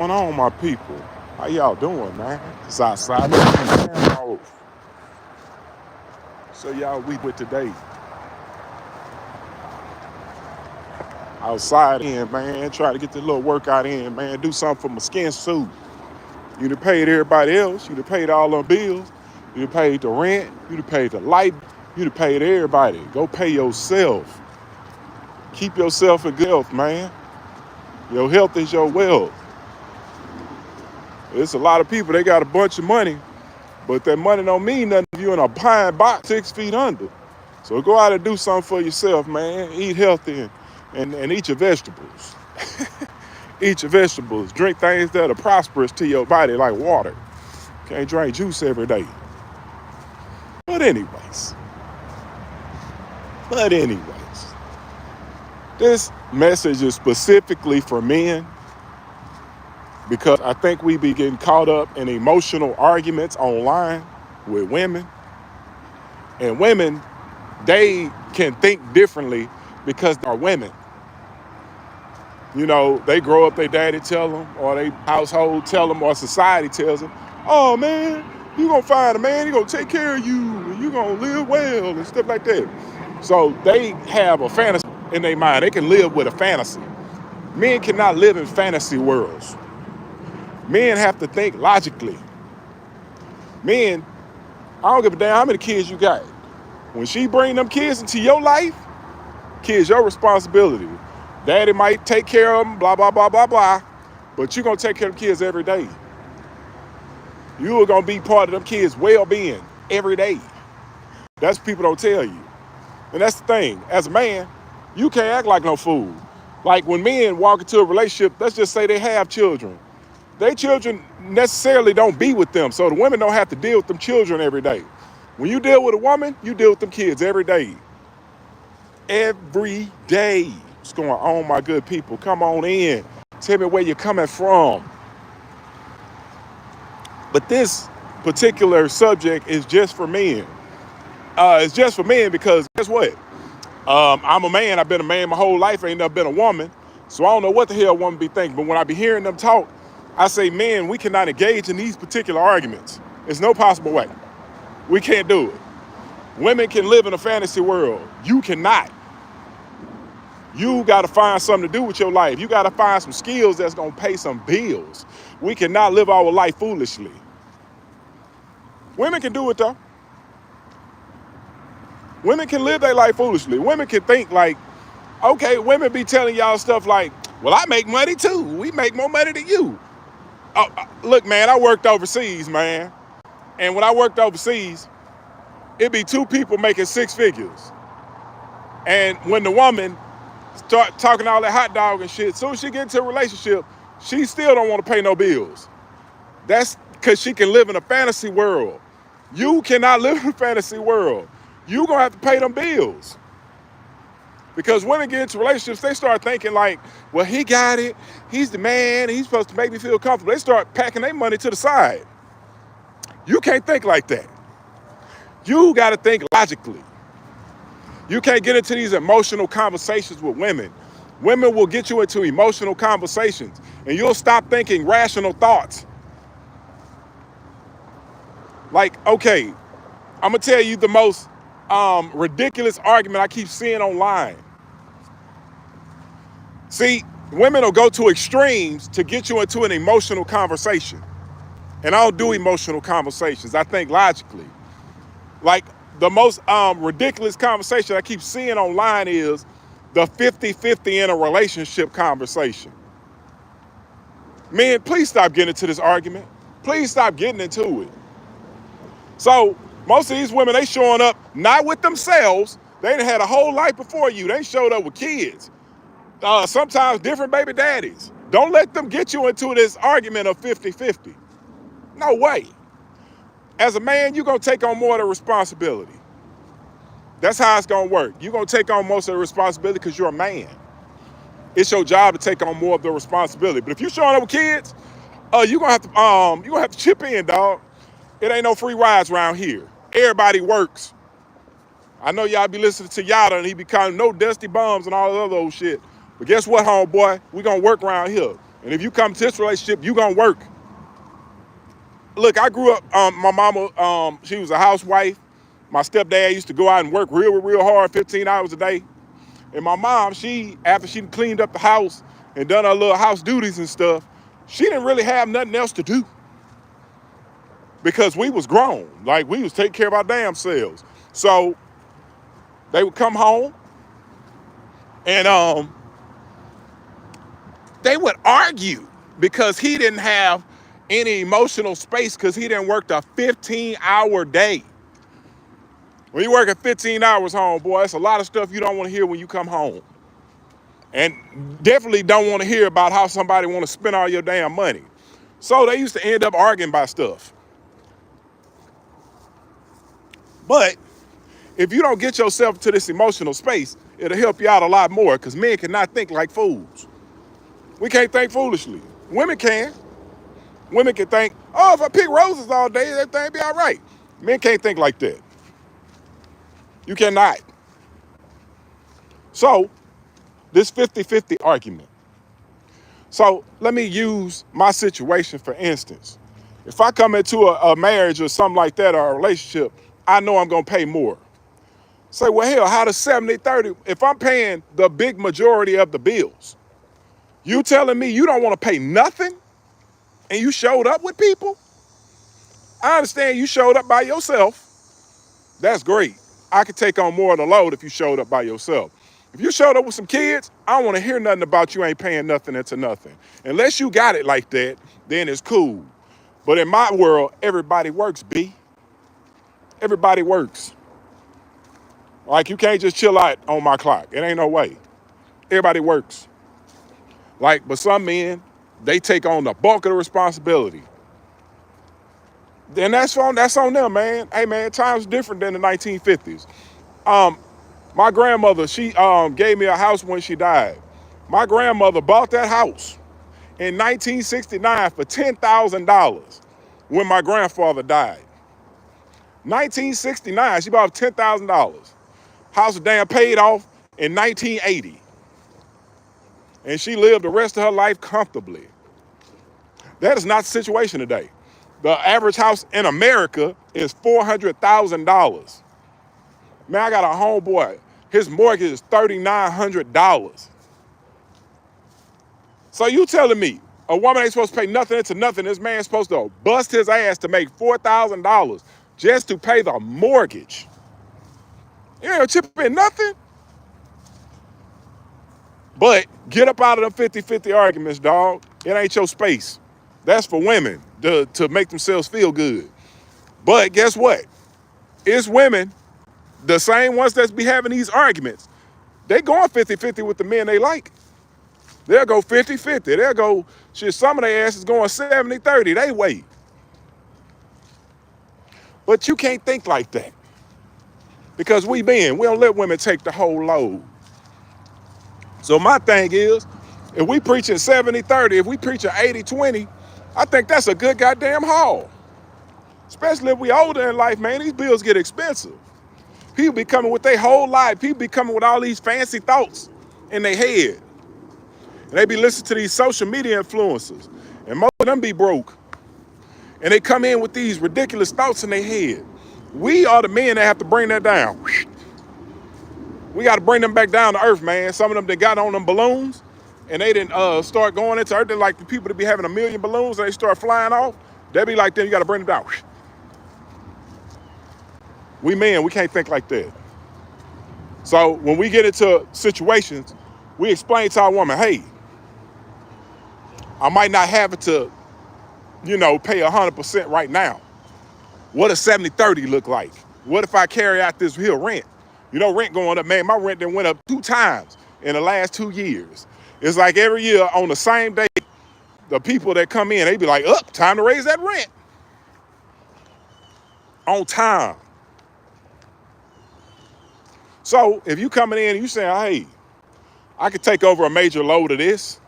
Going on, my people? How y'all doing, man? It's outside. So y'all, we with today outside in, man. Try to get the little workout in, man. Do something for my skin suit. You done paid everybody else. You done paid all them bills. You done paid the rent. You done paid the light. You done paid everybody. Go pay yourself. Keep yourself in good health, man. Your health is your wealth. There's a lot of people, they got a bunch of money, but that money don't mean nothing if you're in a pine box 6 feet under. So go out and do something for yourself, man. Eat healthy and eat your vegetables. Eat your vegetables. Drink things that are prosperous to your body like water. Can't drink juice every day. But anyways, but anyways, this message is specifically for men because I think we be getting caught up in emotional arguments online with women. And women, they can think differently because they're women. You know, they grow up, their daddy tell them, or their household tell them, or society tells them, oh man, you gonna find a man, he gonna take care of you, and you gonna live well, and stuff like that. So they have a fantasy in their mind. They can live with a fantasy. Men cannot live in fantasy worlds. Men have to think logically. Men, I don't give a damn how many kids you got. When she bring them kids into your life, kids, your responsibility. Daddy might take care of them, blah, blah, blah, blah, blah. But you're going to take care of them kids every day. You are going to be part of them kids' well-being every day. That's what people don't tell you. And that's the thing. As a man, you can't act like no fool. Like when men walk into a relationship, let's just say they have children. Their children necessarily don't be with them. So the women don't have to deal with them children every day. When you deal with a woman, you deal with them kids every day. Every day. What's going on, my good people? Come on in. Tell me where you're coming from. But this particular subject is just for men. It's just for men because guess what? I'm a man. I've been a man my whole life. I ain't never been a woman. So I don't know what the hell a woman be thinking. But when I be hearing them talk, I say, man, we cannot engage in these particular arguments. There's no possible way. We can't do it. Women can live in a fantasy world. You cannot. You got to find something to do with your life. You got to find some skills that's going to pay some bills. We cannot live our life foolishly. Women can do it, though. Women can live their life foolishly. Women can think like, okay, women be telling y'all stuff like, well, I make money, too. We make more money than you. Look, man, I worked overseas, man. And when I worked overseas, it'd be two people making six figures. And when the woman start talking all that hot dog and shit, soon as she get into a relationship, she still don't want to pay no bills. That's because she can live in a fantasy world. You cannot live in a fantasy world. You gonna have to pay them bills. Because women get into relationships, they start thinking like, well, he got it. He's the man. He's supposed to make me feel comfortable. They start packing their money to the side. You can't think like that. You got to think logically. You can't get into these emotional conversations with women. Women will get you into emotional conversations, and you'll stop thinking rational thoughts. Like, okay, I'm going to tell you the most ridiculous argument I keep seeing online. See, women will go to extremes to get you into an emotional conversation. And I don't do emotional conversations. I think logically. Like, the most ridiculous conversation I keep seeing online is the 50-50 in a relationship conversation. Men, please stop getting into this argument. Please stop getting into it. So most of these women, they showing up not with themselves. They done had a whole life before you. They showed up with kids. Sometimes different baby daddies. Don't let them get you into this argument of 50-50. No way. As a man, you're going to take on more of the responsibility. That's how it's going to work. You're going to take on most of the responsibility because you're a man. It's your job to take on more of the responsibility. But if you're showing up with kids, you're going to have to chip in, dog. It ain't no free rides around here. Everybody works. I know y'all be listening to Yada and he be calling no dusty bums and all that other old shit. But guess what, homeboy? We going to work around here. And if you come to this relationship, you gonna work. Look, I grew up, my mama, she was a housewife. My stepdad used to go out and work real hard, 15 hours a day. And my mom, after she cleaned up the house and done her little house duties and stuff, she didn't really have nothing else to do because we was grown. Like, we was taking care of our damn selves. So they would come home and they would argue because he didn't have any emotional space because he didn't work a 15-hour day. When you work at 15 hours home, boy, that's a lot of stuff you don't want to hear when you come home. And definitely don't want to hear about how somebody want to spend all your damn money. So they used to end up arguing about stuff. But if you don't get yourself to this emotional space, it'll help you out a lot more because men cannot think like fools. We can't think foolishly. Women can. Women can think, oh, if I pick roses all day, everything be all right. Men can't think like that. You cannot. So, this 50-50 argument. So, let me use my situation for instance. If I come into a marriage or something like that or a relationship, I know I'm going to pay more. Say, well, hell, how does 70-30? If I'm paying the big majority of the bills, you telling me you don't want to pay nothing and you showed up with people? I understand you showed up by yourself. That's great. I could take on more of the load if you showed up by yourself. If you showed up with some kids, I don't want to hear nothing about you ain't paying nothing into nothing. Unless you got it like that, then it's cool. But in my world, everybody works, B. Everybody works. Like, you can't just chill out on my clock. It ain't no way. Everybody works. Like, but some men, they take on the bulk of the responsibility. And that's on them, man. Hey, man, times different than the 1950s. My grandmother, she gave me a house when she died. My grandmother bought that house in 1969 for $10,000 when my grandfather died. 1969, she bought $10,000. House was damn paid off in 1980. And she lived the rest of her life comfortably. That is not the situation today. The average house in America is $400,000. Man, I got a homeboy. His mortgage is $3,900. So you telling me a woman ain't supposed to pay nothing into nothing? This man's supposed to bust his ass to make $4,000 just to pay the mortgage. You ain't chip in nothing. But get up out of them 50-50 arguments, dog. It ain't your space. That's for women to make themselves feel good. But guess what? It's women, the same ones that's be having these arguments, they going 50-50 with the men they like. They'll go 50-50. They'll go, shit, some of their asses going 70-30. They wait. But you can't think like that. Because we don't let women take the whole load. So my thing is, if we preaching 70-30, if we preaching 80-20, I think that's a good goddamn haul. Especially if we older in life, man, these bills get expensive. People be coming with their whole life. People be coming with all these fancy thoughts in their head. And they be listening to these social media influencers. And most of them be broke. And they come in with these ridiculous thoughts in their head. We are the men that have to bring that down. We got to bring them back down to earth, man. Some of them that got on them balloons and they didn't start going into earth. They're like the people that be having 1 million balloons and they start flying off. They be like them, you got to bring them down. We men, we can't think like that. So when we get into situations, we explain to our woman, hey, I might not have it to, pay 100% right now. What does 70-30 look like? What if I carry out this here rent? Rent going up, man. My rent done went up 2 times in the last 2 years. It's like every year on the same day, the people that come in, they be like, time to raise that rent. On time. So if you coming in and you saying, hey, I could take over a major load of this,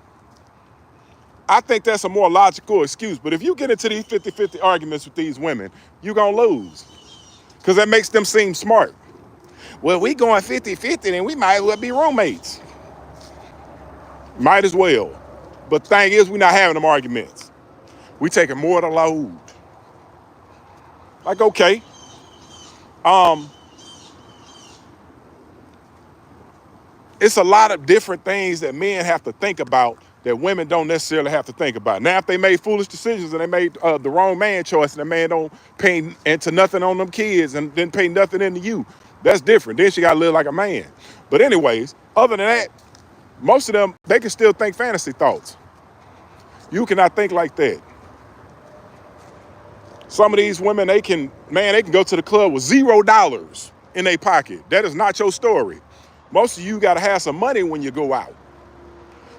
I think that's a more logical excuse. But if you get into these 50-50 arguments with these women, you're going to lose. Because that makes them seem smart. Well, we going 50-50 and we might as well be roommates. Might as well. But the thing is, we're not having them arguments. We taking more of the load. Like, okay, it's a lot of different things that men have to think about that women don't necessarily have to think about. Now, if they made foolish decisions and they made the wrong man choice and the man don't pay into nothing on them kids and didn't pay nothing into you, that's different. Then she got to live like a man. But anyways, other than that, most of them, they can still think fantasy thoughts. You cannot think like that. Some of these women, they can go to the club with $0 in their pocket. That is not your story. Most of you got to have some money when you go out,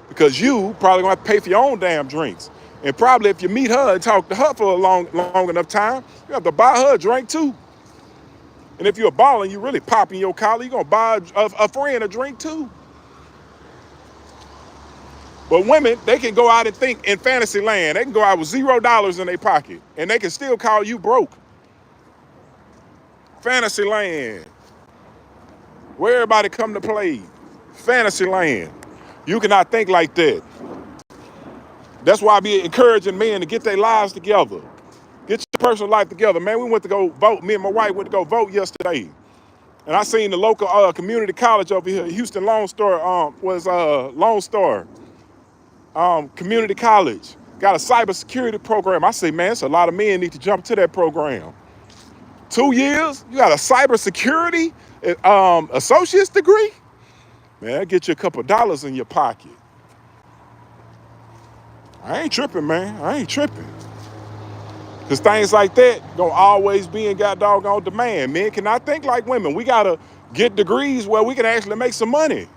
because you probably gonna have to pay for your own damn drinks. And probably if you meet her and talk to her for a long enough time, you have to buy her a drink too. And if you're a baller and you really popping your collar, you're gonna buy a friend a drink too. But women, they can go out and think in fantasy land. They can go out with $0 in their pocket and they can still call you broke. Fantasy land, where everybody come to play. Fantasy land. You cannot think like that. That's why I be encouraging men to get their lives together. Get your personal life together. Man, we went to go vote. Me and my wife went to go vote yesterday. And I seen the local community college over here, Houston Lone Star, Lone Star Community College. Got a cybersecurity program. I say, man, it's a lot of men need to jump to that program. 2 years, you got a cybersecurity associate's degree? Man, get you a couple of dollars in your pocket. I ain't tripping, man. I ain't tripping. Because things like that gonna always be in doggone demand. Men cannot think like women. We gotta get degrees where we can actually make some money.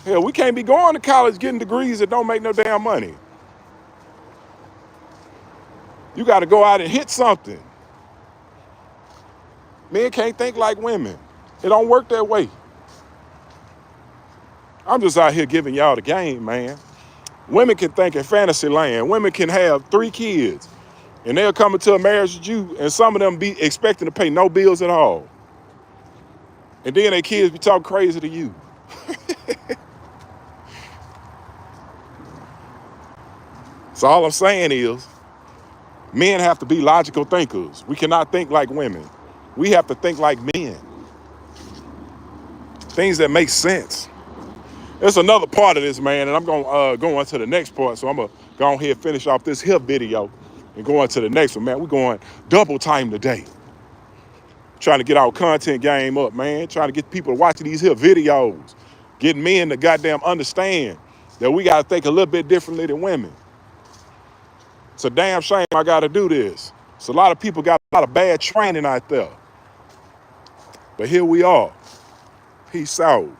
Hell, we can't be going to college getting degrees that don't make no damn money. You gotta go out and hit something. Men can't think like women. It don't work that way. I'm just out here giving y'all the game, man. Women can think in fantasy land. Women can have 3 kids. And they'll come into a marriage with you, and some of them be expecting to pay no bills at all. And then their kids be talking crazy to you. So all I'm saying is, men have to be logical thinkers. We cannot think like women. We have to think like men. Things that make sense. There's another part of this, man, and I'm going to go on to the next part. So I'm going to go ahead and finish off this here video and go on to the next one, man. We're going double time today. Trying to get our content game up, man. Trying to get people watching these here videos. Getting men to goddamn understand that we got to think a little bit differently than women. It's a damn shame I got to do this. So a lot of people got a lot of bad training out there. But here we are. Peace out.